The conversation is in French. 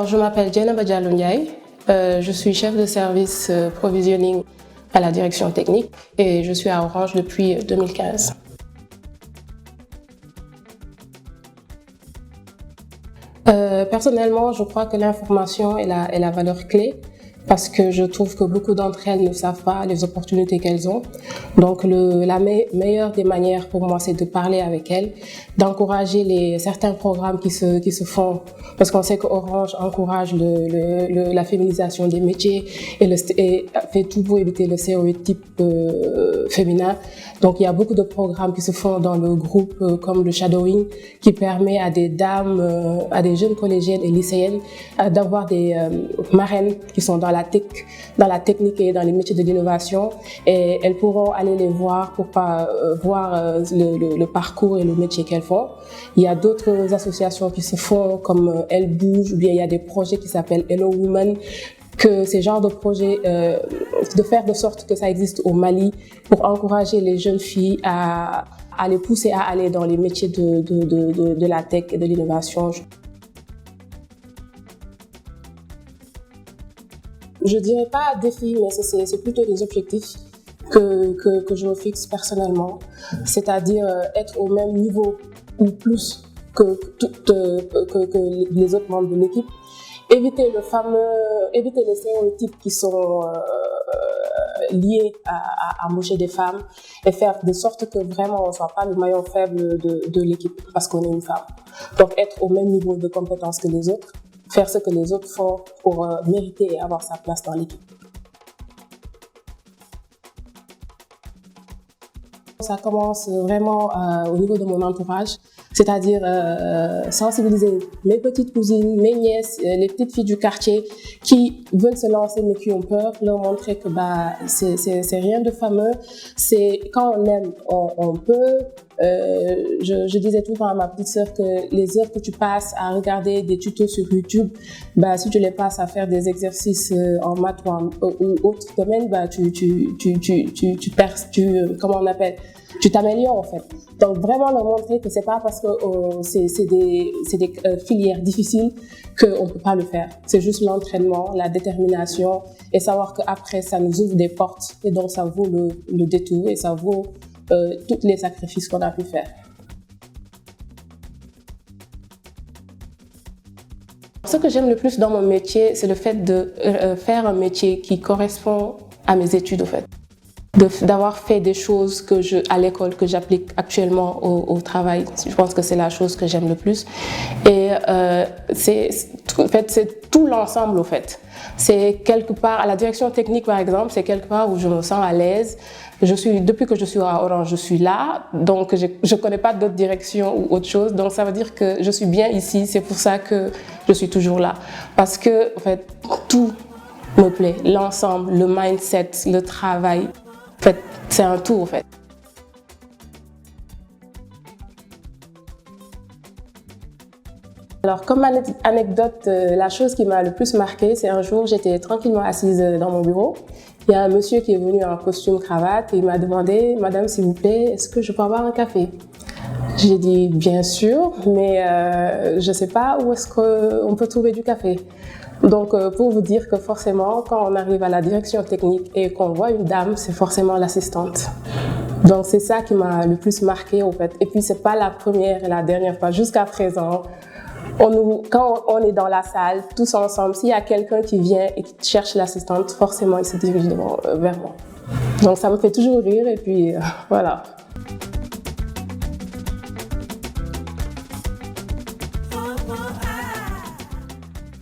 je m'appelle Dieynaba Diallo Ndiaye. Je suis chef de service provisioning à la direction technique et je suis à Orange depuis 2015. Personnellement, je crois que l'information est la valeur clé parce que je trouve que beaucoup d'entre elles ne savent pas les opportunités qu'elles ont. Donc la meilleure des manières pour moi, c'est de parler avec elles, d'encourager certains programmes qui se font, parce qu'on sait que Orange encourage la féminisation des métiers et fait tout pour éviter le stéréotype féminin. Donc il y a beaucoup de programmes qui se font dans le groupe comme le shadowing qui permet à des dames, à des jeunes collégiennes et lycéennes d'avoir des marraines qui sont dans la technique et dans les métiers de l'innovation, et elles pourront aller les voir pour voir le parcours et le métier qu'elles font. Il y a d'autres associations qui se font comme Elles Bougent, ou bien il y a des projets qui s'appellent Hello Women, que ces genres de projets, de faire de sorte que ça existe au Mali pour encourager les jeunes filles à les pousser à aller dans les métiers de la tech et de l'innovation. Je dirais pas défi, mais c'est plutôt des objectifs que je me fixe personnellement, c'est-à-dire être au même niveau ou plus que les autres membres de l'équipe, éviter les stéréotypes qui sont liés à embaucher des femmes et faire de sorte que vraiment on soit pas le maillon faible de l'équipe parce qu'on est une femme. Donc être au même niveau de compétences que les autres, faire ce que les autres font pour mériter et avoir sa place dans l'équipe. Ça commence vraiment au niveau de mon entourage, c'est-à-dire sensibiliser mes petites cousines, mes nièces, les petites filles du quartier qui veulent se lancer mais qui ont peur, leur montrer que c'est rien de fameux, c'est quand on aime, on peut. Je disais tout le temps à ma petite sœur que les heures que tu passes à regarder des tutos sur YouTube, si tu les passes à faire des exercices en maths ou autre domaine, tu t'améliores en fait. Donc vraiment leur montrer que c'est pas parce que c'est des filières difficiles qu'on peut pas le faire. C'est juste l'entraînement, la détermination et savoir qu'après ça nous ouvre des portes et donc ça vaut le détour et ça vaut tous les sacrifices qu'on a pu faire. Ce que j'aime le plus dans mon métier, c'est le fait de faire un métier qui correspond à mes études, en fait. D'avoir fait des choses à l'école que j'applique actuellement au travail. Je pense que c'est la chose que j'aime le plus. Et c'est tout l'ensemble, en fait. C'est quelque part, à la direction technique par exemple, c'est quelque part où je me sens à l'aise. Depuis que je suis à Orange, je suis là, donc je connais pas d'autres directions ou autre chose. Donc ça veut dire que je suis bien ici, c'est pour ça que je suis toujours là. Parce que, en fait, tout me plaît. L'ensemble, le mindset, le travail. En fait, c'est un tout, en fait. Alors, comme anecdote, la chose qui m'a le plus marquée, c'est un jour, j'étais tranquillement assise dans mon bureau. Il y a un monsieur qui est venu en costume cravate et il m'a demandé « Madame, s'il vous plaît, est-ce que je peux avoir un café ?» J'ai dit « Bien sûr, mais je ne sais pas où est-ce qu'on peut trouver du café. » Donc, pour vous dire que forcément, quand on arrive à la direction technique et qu'on voit une dame, c'est forcément l'assistante. Donc, c'est ça qui m'a le plus marqué, en fait. Et puis, c'est pas la première et la dernière fois. Jusqu'à présent, quand on est dans la salle, tous ensemble, s'il y a quelqu'un qui vient et qui cherche l'assistante, forcément, il se dirige vers moi. Donc, ça me fait toujours rire et puis, voilà.